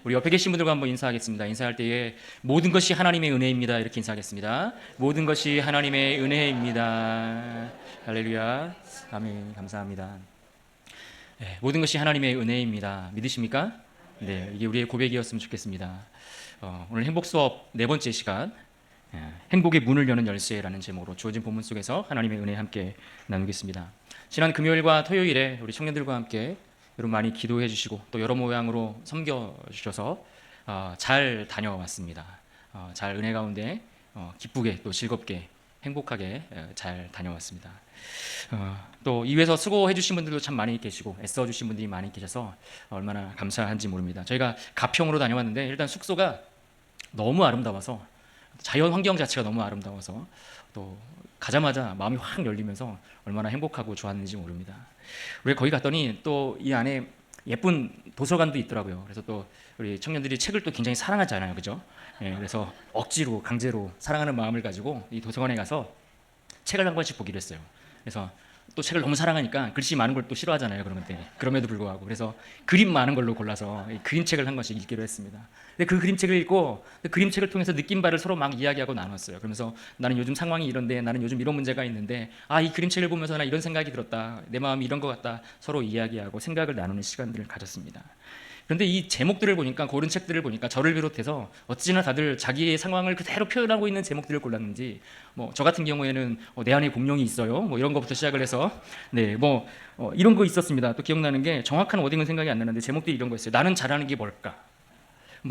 우리 옆에 계신 분들과 한번 인사하겠습니다. 인사할 때에 모든 것이 하나님의 은혜입니다. 이렇게 인사하겠습니다. 모든 것이 하나님의 은혜입니다. 할렐루야. 아멘. 감사합니다. 네, 모든 것이 하나님의 은혜입니다. 믿으십니까? 네, 이게 우리의 고백이었으면 좋겠습니다. 오늘 행복 수업 네 번째 시간, 행복의 문을 여는 열쇠라는 제목으로 주어진 본문 속에서 하나님의 은혜 함께 나누겠습니다. 지난 금요일과 토요일에 우리 청년들과 함께 여러분 많이 기도해 주시고 또 여러 모양으로 섬겨 주셔서 잘 다녀왔습니다. 잘 은혜 가운데 기쁘게 또 즐겁게 행복하게 잘 다녀왔습니다. 또 이외에서 수고해 주신 분들도 참 많이 계시고 애써 주신 분들이 많이 계셔서 얼마나 감사한지 모릅니다. 저희가 가평으로 다녀왔는데 일단 숙소가 너무 아름다워서, 자연 환경 자체가 너무 아름다워서 또 가자마자 마음이 확 열리면서 얼마나 행복하고 좋았는지 모릅니다. 우리 거기 갔더니 또 이 안에 예쁜 도서관도 있더라고요. 그래서 또 우리 청년들이 책을 또 굉장히 사랑하잖아요, 그죠? 그래서 억지로 강제로 사랑하는 마음을 가지고 이 도서관에 가서 책을 한 권씩 보기로 했어요. 그래서 또 책을 너무 사랑하니까 글씨 많은 걸 또 싫어하잖아요, 그런 때. 그럼에도 불구하고 그래서 그림 많은 걸로 골라서 그림책을 한 권씩 읽기로 했습니다. 근데 그 그림책을 읽고 그 그림책을 통해서 느낀 바를 서로 막 이야기하고 나눴어요. 그러면서 나는 요즘 상황이 이런데, 나는 요즘 이런 문제가 있는데, 이 그림책을 보면서 나 이런 생각이 들었다, 내 마음이 이런 것 같다, 서로 이야기하고 생각을 나누는 시간들을 가졌습니다. 그런데 이 제목들을 보니까, 고른 책들을 보니까 저를 비롯해서 어찌나 다들 자기의 상황을 그대로 표현하고 있는 제목들을 골랐는지, 저 같은 경우에는 내 안에 공룡이 있어요, 이런 것부터 시작을 해서 이런 거 있었습니다. 또 기억나는 게, 정확한 워딩은 생각이 안 나는데 제목들이 이런 거였어요. 나는 잘하는 게 뭘까?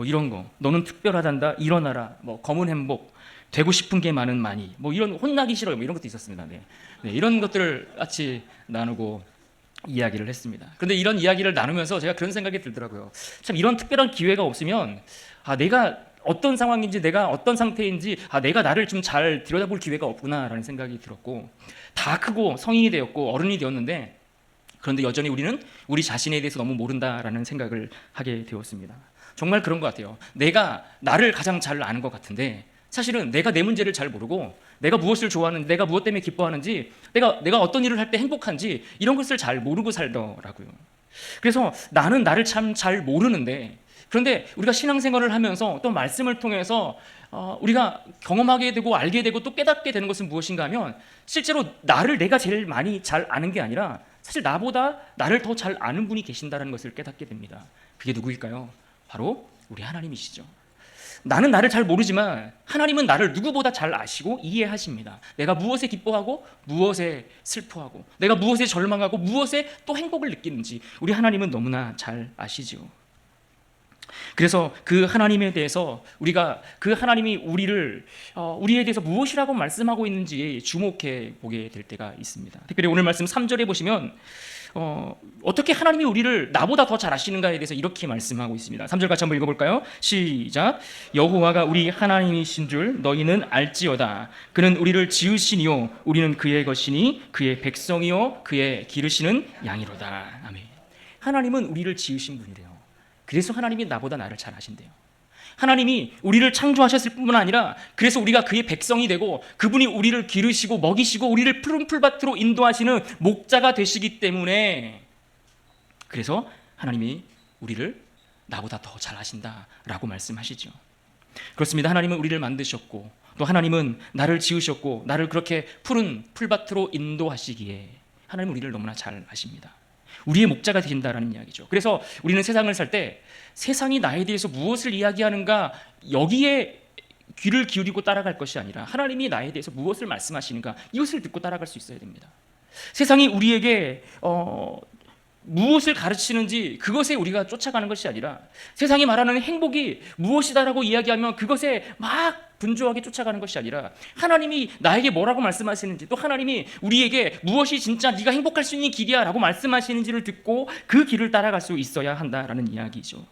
이런 거. 너는 특별하단다. 일어나라. 검은 행복. 되고 싶은 게 많은 많이. 이런 혼나기 싫어요. 이런 것도 있었습니다. 네, 이런 것들을 같이 나누고 이야기를 했습니다. 그런데 이런 이야기를 나누면서 제가 그런 생각이 들더라고요. 참 이런 특별한 기회가 없으면 내가 어떤 상황인지, 내가 어떤 상태인지, 내가 나를 좀 잘 들여다볼 기회가 없구나라는 생각이 들었고, 다 크고 성인이 되었고 어른이 되었는데, 그런데 여전히 우리는 우리 자신에 대해서 너무 모른다라는 생각을 하게 되었습니다. 정말 그런 것 같아요. 내가 나를 가장 잘 아는 것 같은데 사실은 내가 내 문제를 잘 모르고, 내가 무엇을 좋아하는지, 내가 무엇 때문에 기뻐하는지, 내가 어떤 일을 할 때 행복한지, 이런 것을 잘 모르고 살더라고요. 그래서 나는 나를 참 잘 모르는데, 그런데 우리가 신앙생활을 하면서 또 말씀을 통해서 우리가 경험하게 되고 알게 되고 또 깨닫게 되는 것은 무엇인가 하면, 실제로 나를 내가 제일 많이 잘 아는 게 아니라 사실 나보다 나를 더 잘 아는 분이 계신다는 것을 깨닫게 됩니다. 그게 누구일까요? 바로 우리 하나님이시죠. 나는 나를 잘 모르지만 하나님은 나를 누구보다 잘 아시고 이해하십니다. 내가 무엇에 기뻐하고 무엇에 슬퍼하고, 내가 무엇에 절망하고 무엇에 또 행복을 느끼는지 우리 하나님은 너무나 잘 아시죠. 그래서 그 하나님에 대해서 우리가, 그 하나님이 우리에 대해서 무엇이라고 말씀하고 있는지 주목해 보게 될 때가 있습니다. 특별히 오늘 말씀 3절에 보시면 어떻게 하나님이 우리를 나보다 더 잘 아시는가에 대해서 이렇게 말씀하고 있습니다. 3절 같이 한번 읽어볼까요? 시작. 여호와가 우리 하나님이신 줄 너희는 알지어다. 그는 우리를 지으시니요 우리는 그의 것이니 그의 백성이요 그의 기르시는 양이로다. 아멘. 하나님은 우리를 지으신 분이래요. 그래서 하나님이 나보다 나를 잘 아신대요. 하나님이 우리를 창조하셨을 뿐만 아니라, 그래서 우리가 그의 백성이 되고, 그분이 우리를 기르시고 먹이시고 우리를 푸른 풀밭으로 인도하시는 목자가 되시기 때문에, 그래서 하나님이 우리를 나보다 더 잘 아신다라고 말씀하시죠. 그렇습니다. 하나님은 우리를 만드셨고, 또 하나님은 나를 지으셨고, 나를 그렇게 푸른 풀밭으로 인도하시기에 하나님은 우리를 너무나 잘 아십니다. 우리의 목자가 되신다라는 이야기죠. 그래서 우리는 세상을 살 때 세상이 나에 대해서 무엇을 이야기하는가, 여기에 귀를 기울이고 따라갈 것이 아니라 하나님이 나에 대해서 무엇을 말씀하시는가, 이것을 듣고 따라갈 수 있어야 됩니다. 세상이 우리에게 무엇을 가르치는지 그것에 우리가 쫓아가는 것이 아니라, 세상이 말하는 행복이 무엇이다라고 이야기하면 그것에 막 분주하게 쫓아가는 것이 아니라, 하나님이 나에게 뭐라고 말씀하시는지, 또 하나님이 우리에게 무엇이 진짜 네가 행복할 수 있는 길이야 라고 말씀하시는지를 듣고 그 길을 따라갈 수 있어야 한다라는 이야기죠.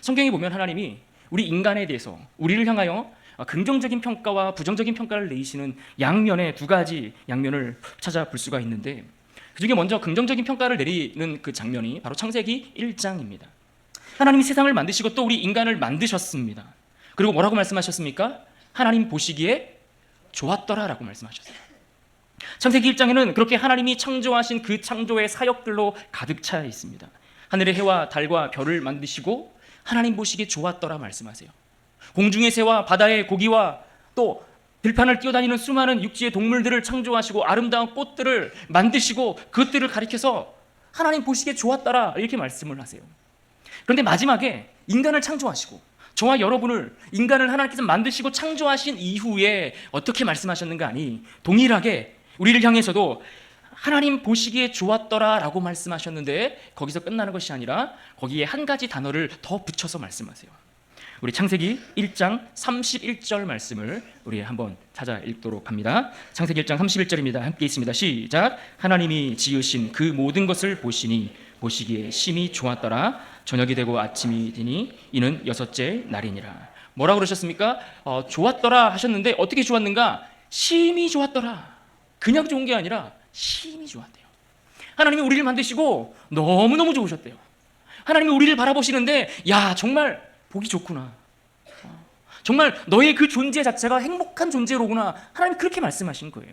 성경에 보면 하나님이 우리 인간에 대해서, 우리를 향하여 긍정적인 평가와 부정적인 평가를 내리시는 양면의 두 가지 양면을 찾아볼 수가 있는데, 그 중에 먼저 긍정적인 평가를 내리는 그 장면이 바로 창세기 1장입니다. 하나님이 세상을 만드시고 또 우리 인간을 만드셨습니다. 그리고 뭐라고 말씀하셨습니까? 하나님 보시기에 좋았더라라고 말씀하셨어요. 창세기 1장에는 그렇게 하나님이 창조하신 그 창조의 사역들로 가득 차 있습니다. 하늘의 해와 달과 별을 만드시고, 하나님 보시기에 좋았더라 말씀하세요. 공중의 새와 바다의 고기와 또 들판을 뛰어다니는 수많은 육지의 동물들을 창조하시고 아름다운 꽃들을 만드시고 그것들을 가리켜서 하나님 보시기에 좋았더라 이렇게 말씀을 하세요. 그런데 마지막에 인간을 창조하시고 저와 여러분을 인간을 하나님께서 만드시고 창조하신 이후에 어떻게 말씀하셨는가 하니 동일하게 우리를 향해서도 하나님 보시기에 좋았더라 라고 말씀하셨는데 거기서 끝나는 것이 아니라 거기에 한 가지 단어를 더 붙여서 말씀하세요. 우리 창세기 1장 31절 말씀을 우리 한번 찾아 읽도록 합니다. 창세기 1장 31절입니다. 함께 있습니다. 시작. 하나님이 지으신 그 모든 것을 보시니 보시기에 심히 좋았더라. 저녁이 되고 아침이 되니 이는 여섯째 날이니라. 뭐라고 그러셨습니까? 좋았더라 하셨는데 어떻게 좋았는가? 심히 좋았더라. 그냥 좋은 게 아니라 심히 좋았대요. 하나님이 우리를 만드시고 너무너무 좋으셨대요. 하나님이 우리를 바라보시는데 야 정말 보기 좋구나. 정말 너의 그 존재 자체가 행복한 존재로구나. 하나님 그렇게 말씀하신 거예요.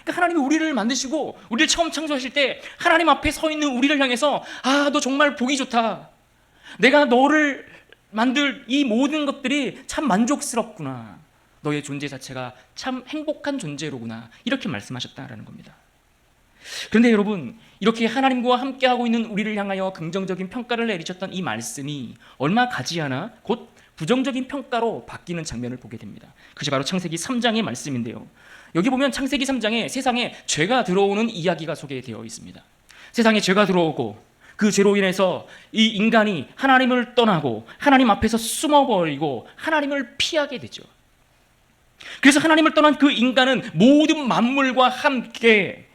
그러니까 하나님이 우리를 만드시고 우리를 처음 창조하실 때 하나님 앞에 서 있는 우리를 향해서 아, 너 정말 보기 좋다. 내가 너를 만들 이 모든 것들이 참 만족스럽구나. 너의 존재 자체가 참 행복한 존재로구나. 이렇게 말씀하셨다라는 겁니다. 그런데 여러분, 이렇게 하나님과 함께하고 있는 우리를 향하여 긍정적인 평가를 내리셨던 이 말씀이 얼마 가지 않아 곧 부정적인 평가로 바뀌는 장면을 보게 됩니다. 그것이 바로 창세기 3장의 말씀인데요. 여기 보면 창세기 3장에 세상에 죄가 들어오는 이야기가 소개되어 있습니다. 세상에 죄가 들어오고 그 죄로 인해서 이 인간이 하나님을 떠나고 하나님 앞에서 숨어버리고 하나님을 피하게 되죠. 그래서 하나님을 떠난 그 인간은 모든 만물과 함께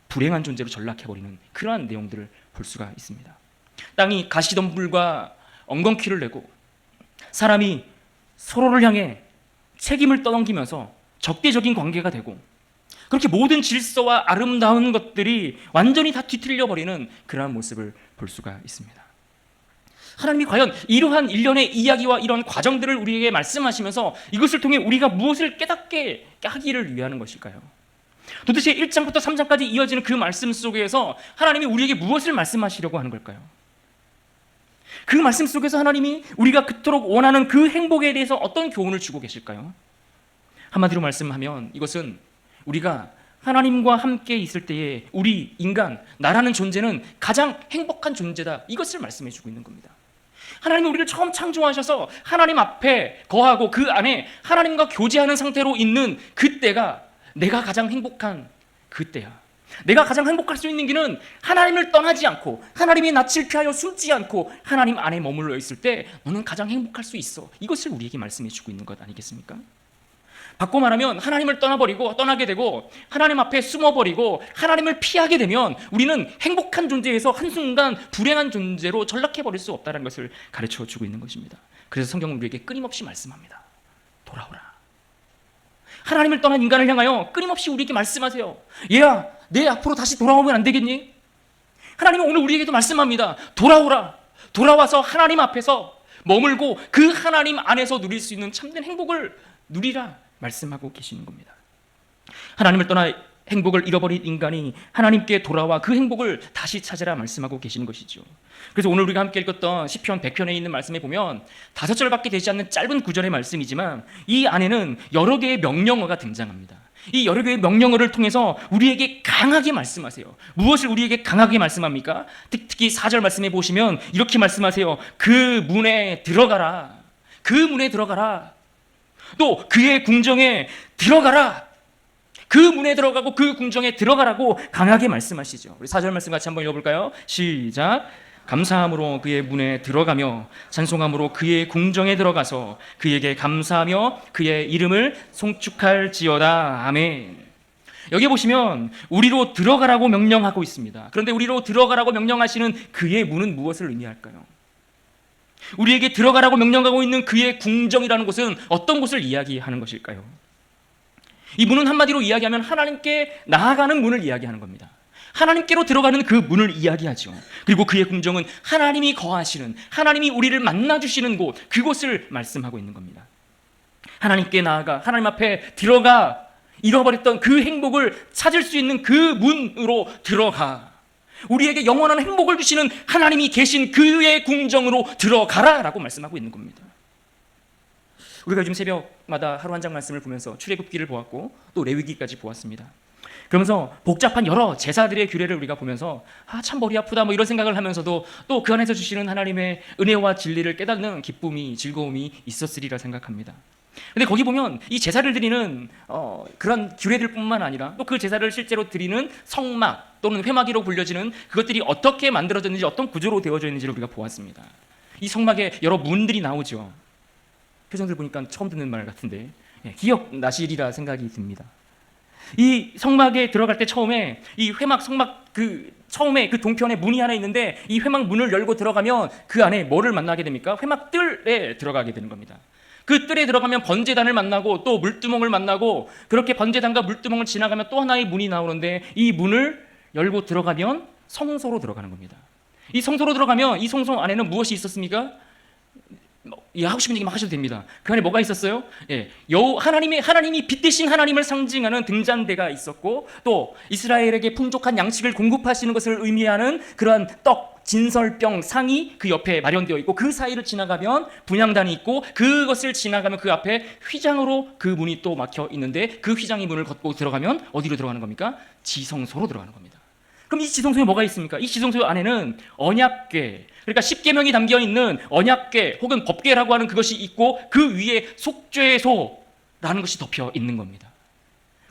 불행한 존재로 전락해버리는 그러한 내용들을 볼 수가 있습니다. 땅이 가시덤불과 엉겅퀴를 내고 사람이 서로를 향해 책임을 떠넘기면서 적대적인 관계가 되고 그렇게 모든 질서와 아름다운 것들이 완전히 다 뒤틀려버리는 그러한 모습을 볼 수가 있습니다. 하나님이 과연 이러한 일련의 이야기와 이런 과정들을 우리에게 말씀하시면서 이것을 통해 우리가 무엇을 깨닫게 하기를 위하는 것일까요? 도대체 1장부터 3장까지 이어지는 그 말씀 속에서 하나님이 우리에게 무엇을 말씀하시려고 하는 걸까요? 그 말씀 속에서 하나님이 우리가 그토록 원하는 그 행복에 대해서 어떤 교훈을 주고 계실까요? 한마디로 말씀하면 이것은 우리가 하나님과 함께 있을 때에 우리 인간, 나라는 존재는 가장 행복한 존재다. 이것을 말씀해 주고 있는 겁니다. 하나님이 우리를 처음 창조하셔서 하나님 앞에 거하고 그 안에 하나님과 교제하는 상태로 있는 그때가 내가 가장 행복한 그때야. 내가 가장 행복할 수 있는 길은 하나님을 떠나지 않고 하나님의 낯을 피하여 숨지 않고 하나님 안에 머물러 있을 때 너는 가장 행복할 수 있어. 이것을 우리에게 말씀해 주고 있는 것 아니겠습니까? 바꿔 말하면 하나님을 떠나게 되고 하나님 앞에 숨어버리고 하나님을 피하게 되면 우리는 행복한 존재에서 한순간 불행한 존재로 전락해버릴 수 없다는 것을 가르쳐주고 있는 것입니다. 그래서 성경은 우리에게 끊임없이 말씀합니다. 돌아오라. 하나님을 떠난 인간을 향하여 끊임없이 우리에게 말씀하세요. 얘야, 내 앞으로 다시 돌아오면 안 되겠니? 하나님은 오늘 우리에게도 말씀합니다. 돌아오라. 돌아와서 하나님 앞에서 머물고 그 하나님 안에서 누릴 수 있는 참된 행복을 누리라 말씀하고 계시는 겁니다. 하나님을 떠나 행복을 잃어버린 인간이 하나님께 돌아와 그 행복을 다시 찾으라 말씀하고 계시는 것이죠. 그래서 오늘 우리가 함께 읽었던 시편 100편에 있는 말씀에 보면 5절밖에 되지 않는 짧은 구절의 말씀이지만 이 안에는 여러 개의 명령어가 등장합니다. 이 여러 개의 명령어를 통해서 우리에게 강하게 말씀하세요. 무엇을 우리에게 강하게 말씀합니까? 특히 4절 말씀에 보시면 이렇게 말씀하세요. 그 문에 들어가라. 그 문에 들어가라. 또 그의 궁정에 들어가라. 그 문에 들어가고 그 궁정에 들어가라고 강하게 말씀하시죠. 우리 4절 말씀 같이 한번 읽어볼까요? 시작. 감사함으로 그의 문에 들어가며 찬송함으로 그의 궁정에 들어가서 그에게 감사하며 그의 이름을 송축할지어다. 아멘. 여기 보시면 우리로 들어가라고 명령하고 있습니다. 그런데 우리로 들어가라고 명령하시는 그의 문은 무엇을 의미할까요? 우리에게 들어가라고 명령하고 있는 그의 궁정이라는 곳은 어떤 곳을 이야기하는 것일까요? 이 문은 한마디로 이야기하면 하나님께 나아가는 문을 이야기하는 겁니다. 하나님께로 들어가는 그 문을 이야기하죠. 그리고 그의 궁정은 하나님이 거하시는, 하나님이 우리를 만나주시는 곳, 그곳을 말씀하고 있는 겁니다. 하나님께 나아가 하나님 앞에 들어가 잃어버렸던 그 행복을 찾을 수 있는 그 문으로 들어가. 우리에게 영원한 행복을 주시는 하나님이 계신 그의 궁정으로 들어가라라고 말씀하고 있는 겁니다. 우리가 요즘 새벽마다 하루 한 장 말씀을 보면서 출애굽기를 보았고 또 레위기까지 보았습니다. 그러면서 복잡한 여러 제사들의 규례를 우리가 보면서 참 머리 아프다 뭐 이런 생각을 하면서도 또 그 안에서 주시는 하나님의 은혜와 진리를 깨닫는 기쁨이, 즐거움이 있었으리라 생각합니다. 근데 거기 보면 이 제사를 드리는 그런 규례들뿐만 아니라 또 그 제사를 실제로 드리는 성막 또는 회막이라고 불려지는 그것들이 어떻게 만들어졌는지, 어떤 구조로 되어져 있는지를 우리가 보았습니다. 이 성막에 여러 문들이 나오죠. 표정들 보니까 처음 듣는 말 같은데 기억나시리라 생각이 듭니다. 이 성막에 들어갈 때 처음에 이 회막 성막 처음에 그 동편에 문이 하나 있는데 이 회막 문을 열고 들어가면 그 안에 뭐를 만나게 됩니까? 회막 뜰에 들어가게 되는 겁니다. 그 뜰에 들어가면 번제단을 만나고 또 물두멍을 만나고, 그렇게 번제단과 물두멍을 지나가면 또 하나의 문이 나오는데 이 문을 열고 들어가면 성소로 들어가는 겁니다. 이 성소로 들어가면 이 성소 안에는 무엇이 있었습니까? 하고 싶은 얘기 막 하셔도 됩니다. 그 안에 뭐가 있었어요? 하나님이 빛 대신 하나님을 상징하는 등잔대가 있었고, 또 이스라엘에게 풍족한 양식을 공급하시는 것을 의미하는 그러한 떡, 진설병 상이 그 옆에 마련되어 있고, 그 사이를 지나가면 분향단이 있고, 그것을 지나가면 그 앞에 휘장으로 그 문이 또 막혀 있는데, 그 휘장의 문을 걷고 들어가면 어디로 들어가는 겁니까? 지성소로 들어가는 겁니다. 그럼 이 지성소에 뭐가 있습니까? 이 지성소 안에는 언약궤, 그러니까 십계명이 담겨 있는 언약궤 혹은 법궤라고 하는 그것이 있고, 그 위에 속죄소라는 것이 덮여 있는 겁니다.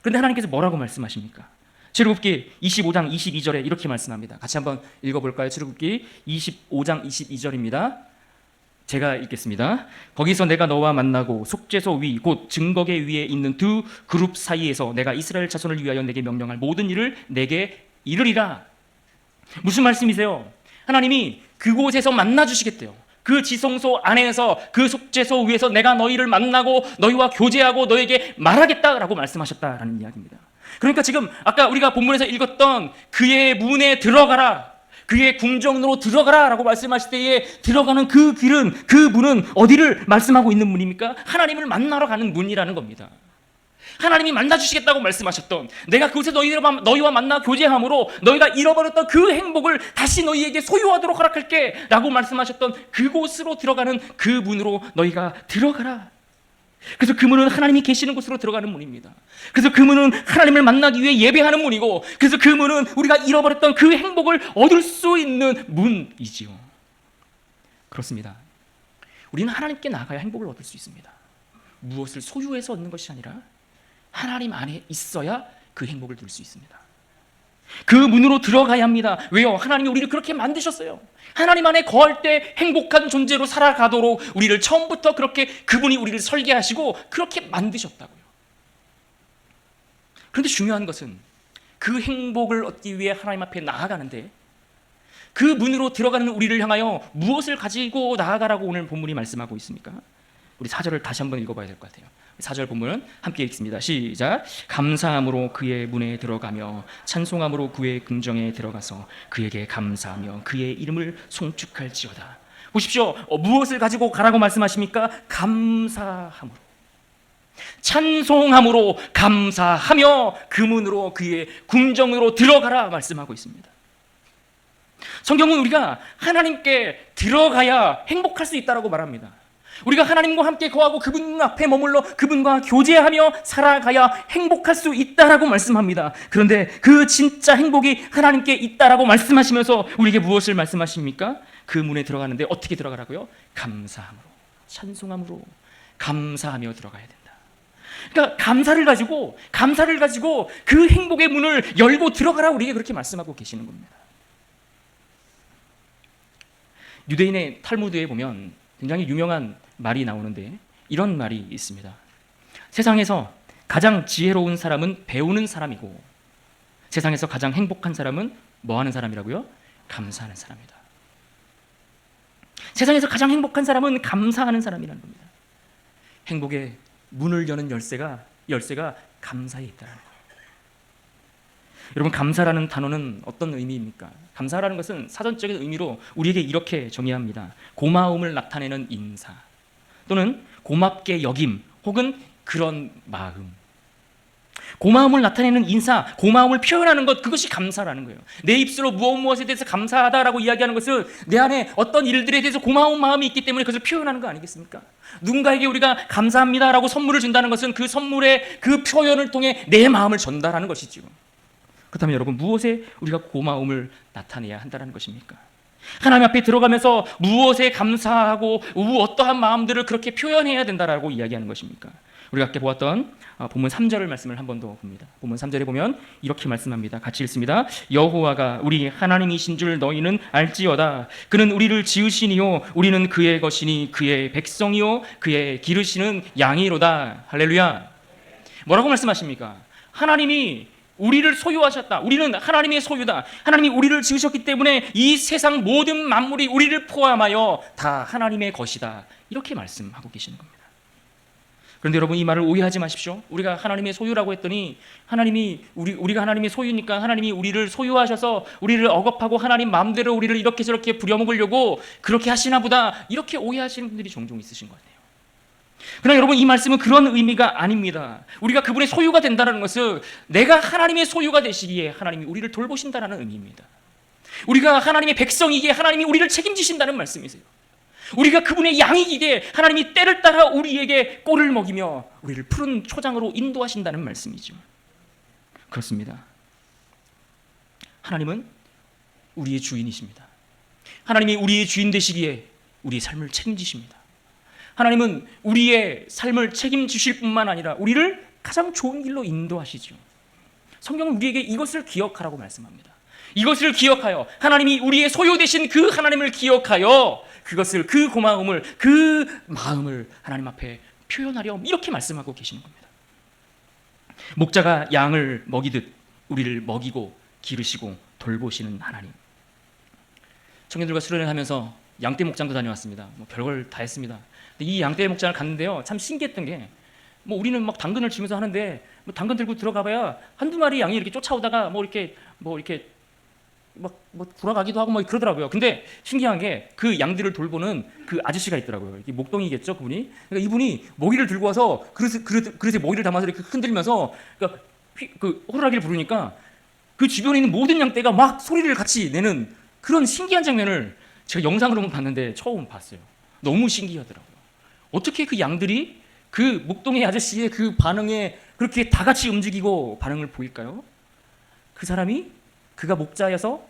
그런데 하나님께서 뭐라고 말씀하십니까? 출애굽기 25장 22절에 이렇게 말씀합니다. 같이 한번 읽어볼까요? 출애굽기 25장 22절입니다. 제가 읽겠습니다. 거기서 내가 너와 만나고 속죄소 위 곧 증거궤 위에 있는 두 그룹 사이에서 내가 이스라엘 자손을 위하여 내게 명령할 모든 일을 내게 이르리라. 무슨 말씀이세요? 하나님이 그곳에서 만나주시겠대요. 그 지성소 안에서, 그 속죄소 위에서 내가 너희를 만나고 너희와 교제하고 너에게 말하겠다라고 말씀하셨다라는 이야기입니다. 그러니까 지금 아까 우리가 본문에서 읽었던 그의 문에 들어가라, 그의 궁정으로 들어가라 라고 말씀하실 때에 들어가는 그 길은, 그 문은 어디를 말씀하고 있는 문입니까? 하나님을 만나러 가는 문이라는 겁니다. 하나님이 만나주시겠다고 말씀하셨던, 내가 그곳에 너희와 만나 교제함으로 너희가 잃어버렸던 그 행복을 다시 너희에게 소유하도록 허락할게 라고 말씀하셨던 그곳으로 들어가는 그 문으로 너희가 들어가라. 그래서 그 문은 하나님이 계시는 곳으로 들어가는 문입니다. 그래서 그 문은 하나님을 만나기 위해 예배하는 문이고, 그래서 그 문은 우리가 잃어버렸던 그 행복을 얻을 수 있는 문이지요. 그렇습니다. 우리는 하나님께 나가야 행복을 얻을 수 있습니다. 무엇을 소유해서 얻는 것이 아니라 하나님 안에 있어야 그 행복을 누릴 수 있습니다. 그 문으로 들어가야 합니다. 왜요? 하나님이 우리를 그렇게 만드셨어요. 하나님 안에 거할 때 행복한 존재로 살아가도록 우리를 처음부터 그렇게 그분이 우리를 설계하시고 그렇게 만드셨다고요. 그런데 중요한 것은 그 행복을 얻기 위해 하나님 앞에 나아가는데, 그 문으로 들어가는 우리를 향하여 무엇을 가지고 나아가라고 오늘 본문이 말씀하고 있습니까? 우리 4절을 다시 한번 읽어봐야 될 것 같아요. 4절 본문은 함께 읽습니다. 시작. 감사함으로 그의 문에 들어가며 찬송함으로 그의 궁정에 들어가서 그에게 감사하며 그의 이름을 송축할지어다. 보십시오. 무엇을 가지고 가라고 말씀하십니까? 감사함으로, 찬송함으로, 감사하며 그 문으로, 그의 궁정으로 들어가라 말씀하고 있습니다. 성경은 우리가 하나님께 들어가야 행복할 수 있다고 말합니다. 우리가 하나님과 함께 거하고 그분 앞에 머물러 그분과 교제하며 살아가야 행복할 수 있다라고 말씀합니다. 그런데 그 진짜 행복이 하나님께 있다라고 말씀하시면서 우리에게 무엇을 말씀하십니까? 그 문에 들어가는데 어떻게 들어가라고요? 감사함으로, 찬송함으로, 감사하며 들어가야 된다. 그러니까 감사를 가지고 그 행복의 문을 열고 들어가라, 우리에게 그렇게 말씀하고 계시는 겁니다. 유대인의 탈무드에 보면 굉장히 유명한 말이 나오는데 이런 말이 있습니다. 세상에서 가장 지혜로운 사람은 배우는 사람이고, 세상에서 가장 행복한 사람은 뭐 하는 사람이라고요? 감사하는 사람이다. 세상에서 가장 행복한 사람은 감사하는 사람이라는 겁니다. 행복의 문을 여는 열쇠가 감사에 있다는 거예요. 여러분, 감사라는 단어는 어떤 의미입니까? 감사라는 것은 사전적인 의미로 우리에게 이렇게 정의합니다. 고마움을 나타내는 인사, 또는 고맙게 여김, 혹은 그런 마음. 고마움을 나타내는 인사, 고마움을 표현하는 것, 그것이 감사라는 거예요. 내 입술로 무엇에 대해서 감사하다라고 이야기하는 것은 내 안에 어떤 일들에 대해서 고마운 마음이 있기 때문에 그것을 표현하는 거 아니겠습니까? 누군가에게 우리가 감사합니다라고 선물을 준다는 것은 그 선물의 그 표현을 통해 내 마음을 전달하는 것이죠. 그렇다면 여러분, 무엇에 우리가 고마움을 나타내야 한다는 것입니까? 하나님 앞에 들어가면서 무엇에 감사하고 어떠한 마음들을 그렇게 표현해야 된다라고 이야기하는 것입니까? 우리가 아까 보았던 본문 3절을 말씀을 한 번 더 봅니다. 본문 3절에 보면 이렇게 말씀합니다. 같이 읽습니다. 여호와가 우리 하나님이신 줄 너희는 알지어다. 그는 우리를 지으시니요 우리는 그의 것이니 그의 백성이요 그의 기르시는 양이로다. 할렐루야. 뭐라고 말씀하십니까? 하나님이 우리를 소유하셨다. 우리는 하나님의 소유다. 하나님이 우리를 지으셨기 때문에 이 세상 모든 만물이 우리를 포함하여 다 하나님의 것이다. 이렇게 말씀하고 계시는 겁니다. 그런데 여러분, 이 말을 오해하지 마십시오. 우리가 하나님의 소유라고 했더니 우리가 하나님의 소유니까 하나님이 우리를 소유하셔서 우리를 억압하고 하나님 마음대로 우리를 이렇게 저렇게 부려먹으려고 그렇게 하시나 보다, 이렇게 오해하시는 분들이 종종 있으신 것 같아요. 그러나 여러분, 이 말씀은 그런 의미가 아닙니다. 우리가 그분의 소유가 된다는 것은 내가 하나님의 소유가 되시기에 하나님이 우리를 돌보신다는 의미입니다. 우리가 하나님의 백성이기에 하나님이 우리를 책임지신다는 말씀이세요. 우리가 그분의 양이기에 하나님이 때를 따라 우리에게 꼴을 먹이며 우리를 푸른 초장으로 인도하신다는 말씀이죠. 그렇습니다. 하나님은 우리의 주인이십니다. 하나님이 우리의 주인 되시기에 우리의 삶을 책임지십니다. 하나님은 우리의 삶을 책임지실 뿐만 아니라 우리를 가장 좋은 길로 인도하시죠. 성경은 우리에게 이것을 기억하라고 말씀합니다. 이것을 기억하여 하나님이 우리의 소유 되신 그 하나님을 기억하여 그것을, 그 고마움을, 그 마음을 하나님 앞에 표현하렴, 이렇게 말씀하고 계시는 겁니다. 목자가 양을 먹이듯 우리를 먹이고 기르시고 돌보시는 하나님. 청년들과 수련을 하면서 양떼 목장도 다녀왔습니다. 별걸 다 했습니다. 근데 이 양떼 목장을 갔는데요, 참 신기했던 게 우리는 막 당근을 치면서 하는데 당근 들고 들어가봐야 한두 마리 양이 이렇게 쫓아오다가 이렇게 돌아가기도 하고 그러더라고요. 근데 신기한 게 그 양들을 돌보는 그 아저씨가 있더라고요. 이게 목동이겠죠, 그분이. 그러니까 이분이 먹이를 들고 와서 그릇에 먹이를 담아서 이렇게 흔들면서 그 호루라기를 부르니까 그 주변에 있는 모든 양떼가 막 소리를 같이 내는 그런 신기한 장면을 제가 영상으로만 봤는데 처음 봤어요. 너무 신기하더라고요. 어떻게 그 양들이 그 목동의 아저씨의 그 반응에 그렇게 다 같이 움직이고 반응을 보일까요? 그 사람이, 그가 목자여서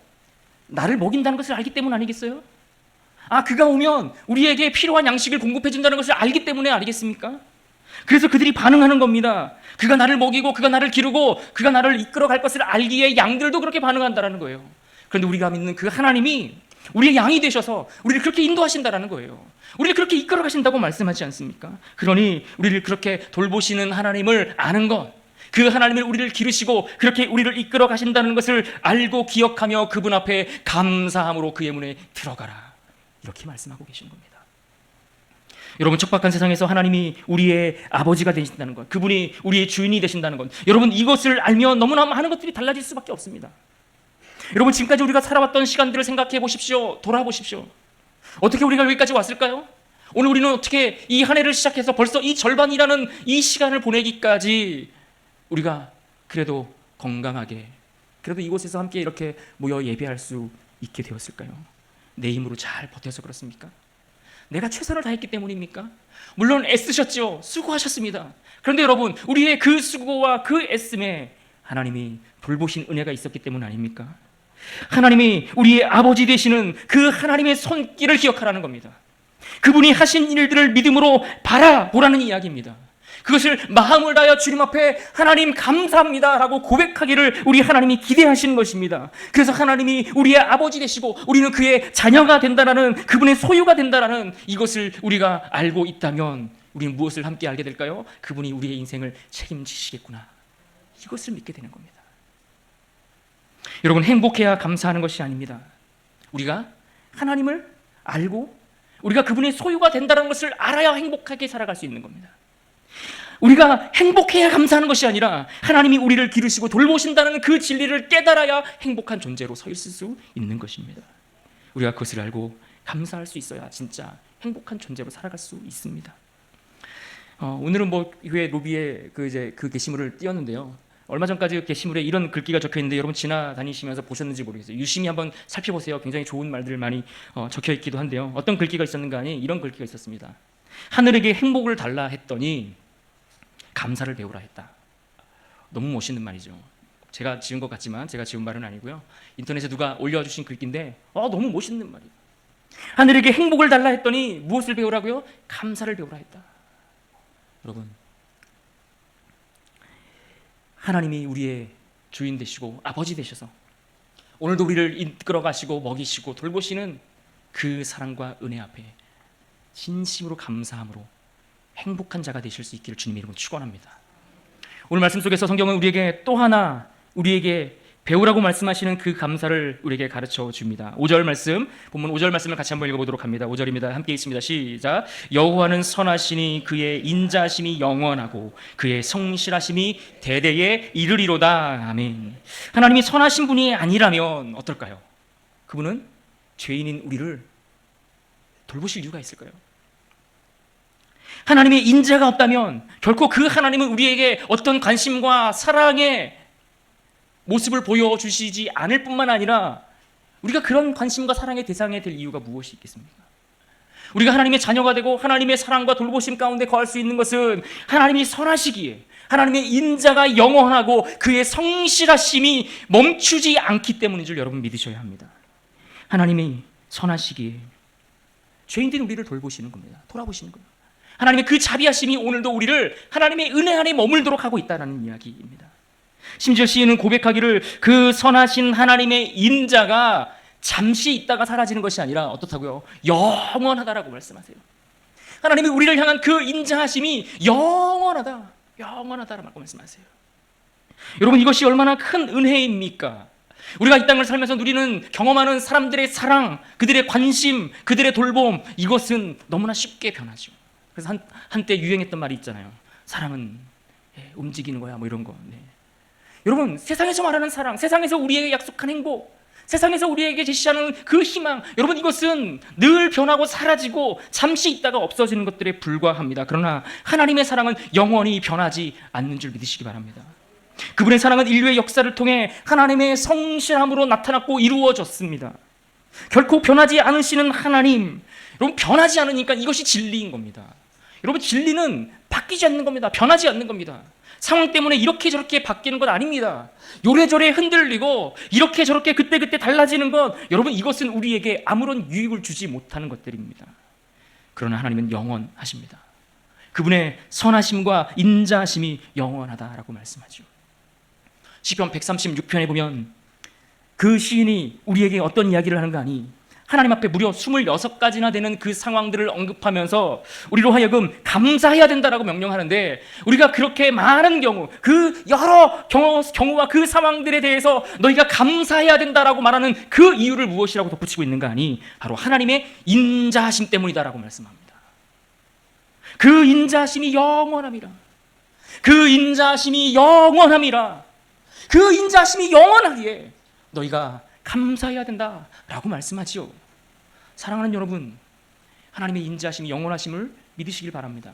나를 먹인다는 것을 알기 때문 아니겠어요? 그가 오면 우리에게 필요한 양식을 공급해 준다는 것을 알기 때문에 아니겠습니까? 그래서 그들이 반응하는 겁니다. 그가 나를 먹이고 그가 나를 기르고 그가 나를 이끌어 갈 것을 알기에 양들도 그렇게 반응한다는 거예요. 그런데 우리가 믿는 그 하나님이 우리의 양이 되셔서 우리를 그렇게 인도하신다는 거예요. 우리를 그렇게 이끌어 가신다고 말씀하지 않습니까? 그러니 우리를 그렇게 돌보시는 하나님을 아는 것, 그 하나님을 우리를 기르시고 그렇게 우리를 이끌어 가신다는 것을 알고 기억하며 그분 앞에 감사함으로 그의 문에 들어가라, 이렇게 말씀하고 계신 겁니다. 여러분, 척박한 세상에서 하나님이 우리의 아버지가 되신다는 것, 그분이 우리의 주인이 되신다는 것, 여러분, 이것을 알면 너무나 많은 것들이 달라질 수밖에 없습니다. 여러분, 지금까지 우리가 살아왔던 시간들을 생각해 보십시오. 돌아보십시오. 어떻게 우리가 여기까지 왔을까요? 오늘 우리는 어떻게 이 한 해를 시작해서 벌써 이 절반이라는 이 시간을 보내기까지 우리가 그래도 건강하게, 그래도 이곳에서 함께 이렇게 모여 예배할 수 있게 되었을까요? 내 힘으로 잘 버텨서 그렇습니까? 내가 최선을 다했기 때문입니까? 물론 애쓰셨죠. 수고하셨습니다. 그런데 여러분, 우리의 그 수고와 그 애씀에 하나님이 돌보신 은혜가 있었기 때문 아닙니까? 하나님이 우리의 아버지 되시는 그 하나님의 손길을 기억하라는 겁니다. 그분이 하신 일들을 믿음으로 바라보라는 이야기입니다. 그것을 마음을 다하여 주님 앞에 하나님 감사합니다 라고 고백하기를 우리 하나님이 기대하시는 것입니다. 그래서 하나님이 우리의 아버지 되시고 우리는 그의 자녀가 된다라는, 그분의 소유가 된다라는 이것을 우리가 알고 있다면 우리는 무엇을 함께 알게 될까요? 그분이 우리의 인생을 책임지시겠구나, 이것을 믿게 되는 겁니다. 여러분, 행복해야 감사하는 것이 아닙니다. 우리가 하나님을 알고 우리가 그분의 소유가 된다는 것을 알아야 행복하게 살아갈 수 있는 겁니다. 우리가 행복해야 감사하는 것이 아니라 하나님이 우리를 기르시고 돌보신다는 그 진리를 깨달아야 행복한 존재로 서 있을 수 있는 것입니다. 우리가 그것을 알고 감사할 수 있어야 진짜 행복한 존재로 살아갈 수 있습니다. 오늘은 교회 로비에 그 게시물을 띄웠는데요. 얼마 전까지 게시물에 이런 글귀가 적혀 있는데 여러분 지나다니시면서 보셨는지 모르겠어요. 유심히 한번 살펴보세요. 굉장히 좋은 말들 많이 적혀 있기도 한데요. 어떤 글귀가 있었는가 하니 이런 글귀가 있었습니다. 하늘에게 행복을 달라 했더니 감사를 배우라 했다. 너무 멋있는 말이죠. 제가 지은 것 같지만 제가 지은 말은 아니고요. 인터넷에 누가 올려주신 글귀인데 너무 멋있는 말이에요. 하늘에게 행복을 달라 했더니 무엇을 배우라고요? 감사를 배우라 했다. 여러분, 하나님이 우리의 주인 되시고 아버지 되셔서 오늘도 우리를 이끌어 가시고 먹이시고 돌보시는 그 사랑과 은혜 앞에 진심으로 감사함으로 행복한 자가 되실 수 있기를 주님의 이름으로 축원합니다. 오늘 말씀 속에서 성경은 우리에게 또 하나 우리에게 배우라고 말씀하시는 그 감사를 우리에게 가르쳐 줍니다. 5절 말씀, 본문 5절 말씀을 같이 한번 읽어보도록 합니다. 5절입니다. 함께 있습니다. 시작. 여호와는 선하시니 그의 인자하심이 영원하고 그의 성실하심이 대대에 이르리로다. 아멘. 하나님이 선하신 분이 아니라면 어떨까요? 그분은 죄인인 우리를 돌보실 이유가 있을까요? 하나님의 인자가 없다면 결코 그 하나님은 우리에게 어떤 관심과 사랑의 모습을 보여주시지 않을 뿐만 아니라 우리가 그런 관심과 사랑의 대상이 될 이유가 무엇이 있겠습니까? 우리가 하나님의 자녀가 되고 하나님의 사랑과 돌보심 가운데 거할 수 있는 것은 하나님이 선하시기에 하나님의 인자가 영원하고 그의 성실하심이 멈추지 않기 때문인 줄 여러분 믿으셔야 합니다. 하나님이 선하시기에 죄인된 우리를 돌보시는 겁니다. 돌아보시는 겁니다. 하나님의 그 자비하심이 오늘도 우리를 하나님의 은혜 안에 머물도록 하고 있다는 이야기입니다. 심지어 시인은 고백하기를 그 선하신 하나님의 인자가 잠시 있다가 사라지는 것이 아니라 어떻다고요? 영원하다라고 말씀하세요. 하나님이 우리를 향한 그 인자하심이 영원하다라고 말씀하세요. 여러분, 이것이 얼마나 큰 은혜입니까? 우리가 이 땅을 살면서 누리는 경험하는 사람들의 사랑, 그들의 관심, 그들의 돌봄, 이것은 너무나 쉽게 변하죠. 그래서 한때 유행했던 말이 있잖아요. 사랑은 움직이는 거야, 뭐 이런 거. 네. 여러분, 세상에서 말하는 사랑, 세상에서 우리에게 약속한 행복, 세상에서 우리에게 제시하는 그 희망, 여러분 이것은 늘 변하고 사라지고 잠시 있다가 없어지는 것들에 불과합니다. 그러나 하나님의 사랑은 영원히 변하지 않는 줄 믿으시기 바랍니다. 그분의 사랑은 인류의 역사를 통해 하나님의 성실함으로 나타났고 이루어졌습니다. 결코 변하지 않으시는 하나님, 여러분 변하지 않으니까 이것이 진리인 겁니다. 여러분, 진리는 바뀌지 않는 겁니다. 변하지 않는 겁니다. 상황 때문에 이렇게 저렇게 바뀌는 건 아닙니다. 요래저래 흔들리고 이렇게 저렇게 그때그때 달라지는 것, 여러분 이것은 우리에게 아무런 유익을 주지 못하는 것들입니다. 그러나 하나님은 영원하십니다. 그분의 선하심과 인자하심이 영원하다라고 말씀하죠. 시편 136편에 보면 그 시인이 우리에게 어떤 이야기를 하는가 하니 하나님 앞에 무려 26가지나 되는 그 상황들을 언급하면서 우리로 하여금 감사해야 된다라고 명령하는데, 우리가 그렇게 많은 경우, 그 여러 경우와 그 상황들에 대해서 너희가 감사해야 된다라고 말하는 그 이유를 무엇이라고 덧붙이고 있는가 하니 바로 하나님의 인자하심 때문이다라고 말씀합니다. 그 인자하심이 영원함이라. 그 인자하심이 영원함이라. 그 인자하심이 영원하기에 너희가 감사해야 된다라고 말씀하지요. 사랑하는 여러분, 하나님의 인자하심이 영원하심을 믿으시길 바랍니다.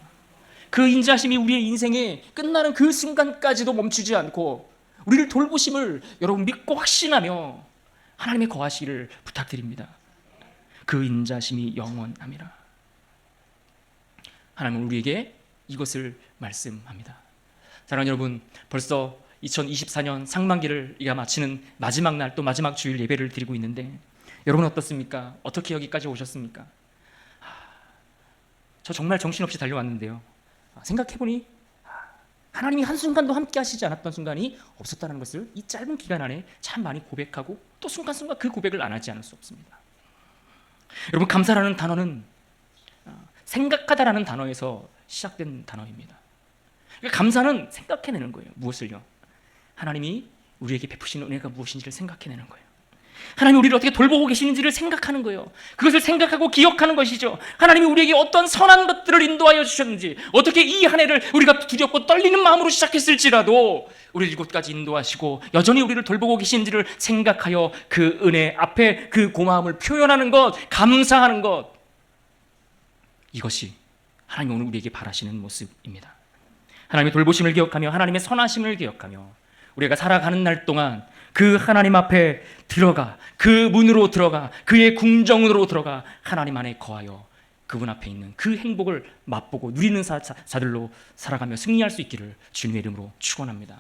그 인자하심이 우리의 인생에 끝나는 그 순간까지도 멈추지 않고 우리를 돌보심을 여러분 믿고 확신하며 하나님의 거하시기를 부탁드립니다. 그 인자하심이 영원함이라. 하나님은 우리에게 이것을 말씀합니다. 사랑하는 여러분, 벌써 2024년 상반기를 마치는 마지막 날, 또 마지막 주일 예배를 드리고 있는데 여러분 어떻습니까? 어떻게 여기까지 오셨습니까? 저 정말 정신없이 달려왔는데요. 생각해보니 하나님이 한순간도 함께 하시지 않았던 순간이 없었다는 것을 이 짧은 기간 안에 참 많이 고백하고 또 순간순간 그 고백을 안 하지 않을 수 없습니다. 여러분, 감사라는 단어는 생각하다라는 단어에서 시작된 단어입니다. 그러니까 감사는 생각해내는 거예요. 무엇을요? 하나님이 우리에게 베푸시는 은혜가 무엇인지를 생각해내는 거예요. 하나님이 우리를 어떻게 돌보고 계시는지를 생각하는 거예요. 그것을 생각하고 기억하는 것이죠. 하나님이 우리에게 어떤 선한 것들을 인도하여 주셨는지, 어떻게 이 한 해를 우리가 두렵고 떨리는 마음으로 시작했을지라도 우리를 이곳까지 인도하시고 여전히 우리를 돌보고 계시는지를 생각하여 그 은혜 앞에 그 고마움을 표현하는 것, 감사하는 것, 이것이 하나님이 오늘 우리에게 바라시는 모습입니다. 하나님의 돌보심을 기억하며 하나님의 선하심을 기억하며 우리가 살아가는 날 동안 그 하나님 앞에 들어가, 그 문으로 들어가, 그의 궁정으로 들어가 하나님 안에 거하여 그분 앞에 있는 그 행복을 맛보고 누리는 자들로 살아가며 승리할 수 있기를 주님의 이름으로 축원합니다.